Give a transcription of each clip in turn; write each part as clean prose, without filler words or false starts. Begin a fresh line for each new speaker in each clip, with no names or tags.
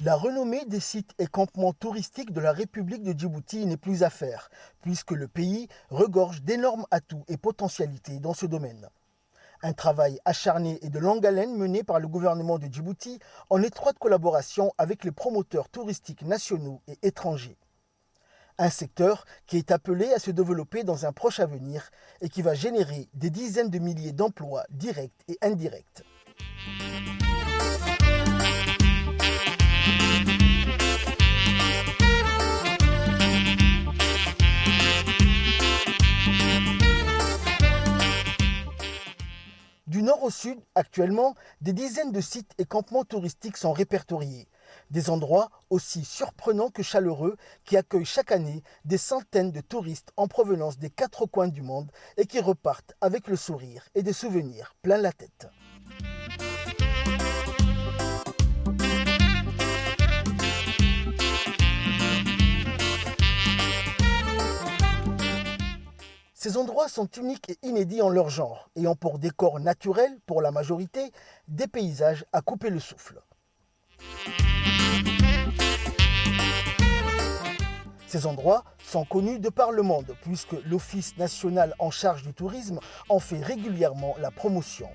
La renommée des sites et campements touristiques de la République de Djibouti n'est plus à faire, puisque le pays regorge d'énormes atouts et potentialités dans ce domaine. Un travail acharné et de longue haleine mené par le gouvernement de Djibouti en étroite collaboration avec les promoteurs touristiques nationaux et étrangers. Un secteur qui est appelé à se développer dans un proche avenir et qui va générer des dizaines de milliers d'emplois directs et indirects. Du nord au sud, actuellement, des dizaines de sites et campements touristiques sont répertoriés. Des endroits aussi surprenants que chaleureux qui accueillent chaque année des centaines de touristes en provenance des quatre coins du monde et qui repartent avec le sourire et des souvenirs plein la tête. Ces endroits sont uniques et inédits en leur genre, ayant pour décor naturel, pour la majorité, des paysages à couper le souffle. Ces endroits sont connus de par le monde, puisque l'Office national en charge du tourisme en fait régulièrement la promotion.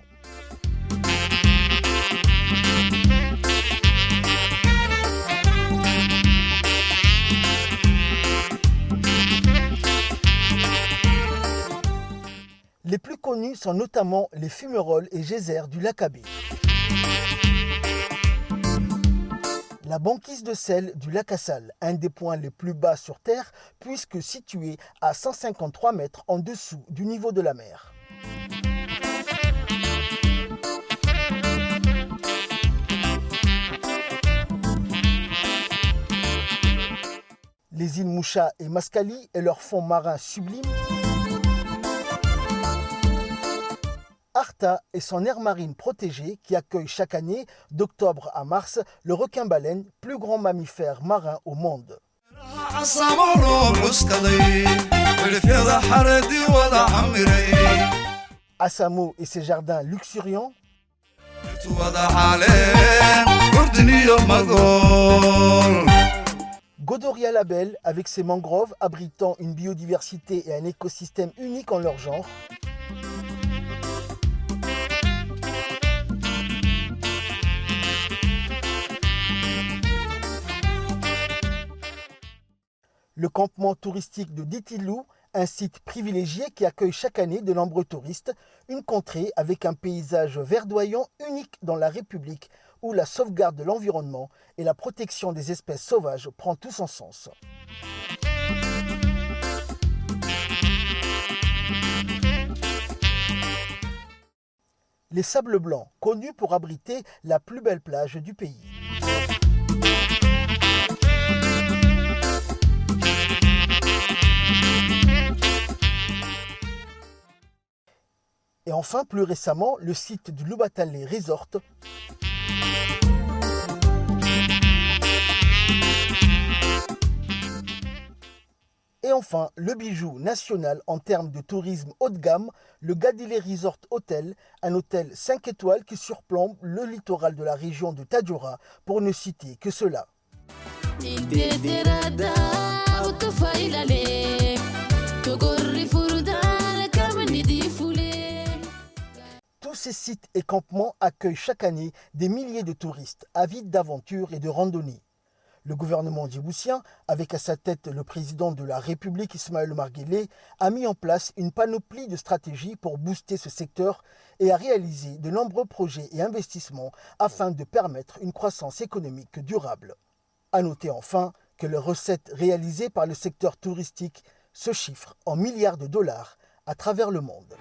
Les plus connus sont notamment les fumerolles et geysers du lac Abbé, la banquise de sel du lac Assal, un des points les plus bas sur Terre puisque situé à 153 mètres en dessous du niveau de la mer. Les îles Moucha et Mascali et leurs fonds marins sublimes. Arta et son aire marine protégée qui accueille chaque année, d'octobre à mars, le requin-baleine, plus grand mammifère marin au monde. Assamo et ses jardins luxuriants. Godoria la Belle avec ses mangroves abritant une biodiversité et un écosystème unique en leur genre. Le campement touristique de Ditilou, un site privilégié qui accueille chaque année de nombreux touristes, une contrée avec un paysage verdoyant unique dans la République où la sauvegarde de l'environnement et la protection des espèces sauvages prend tout son sens. Les Sables Blancs, connus pour abriter la plus belle plage du pays. Et enfin, plus récemment, le site du Lubatale Resort. Et enfin, le bijou national en termes de tourisme haut de gamme, le Gadile Resort Hotel, un hôtel 5 étoiles qui surplombe le littoral de la région de Tadjoura, pour ne citer que cela. Tous ces sites et campements accueillent chaque année des milliers de touristes avides d'aventure et de randonnée. Le gouvernement djiboutien, avec à sa tête le président de la République Ismaël Omar Guelleh, a mis en place une panoplie de stratégies pour booster ce secteur et a réalisé de nombreux projets et investissements afin de permettre une croissance économique durable. À noter enfin que les recettes réalisées par le secteur touristique se chiffrent en milliards de dollars à travers le monde.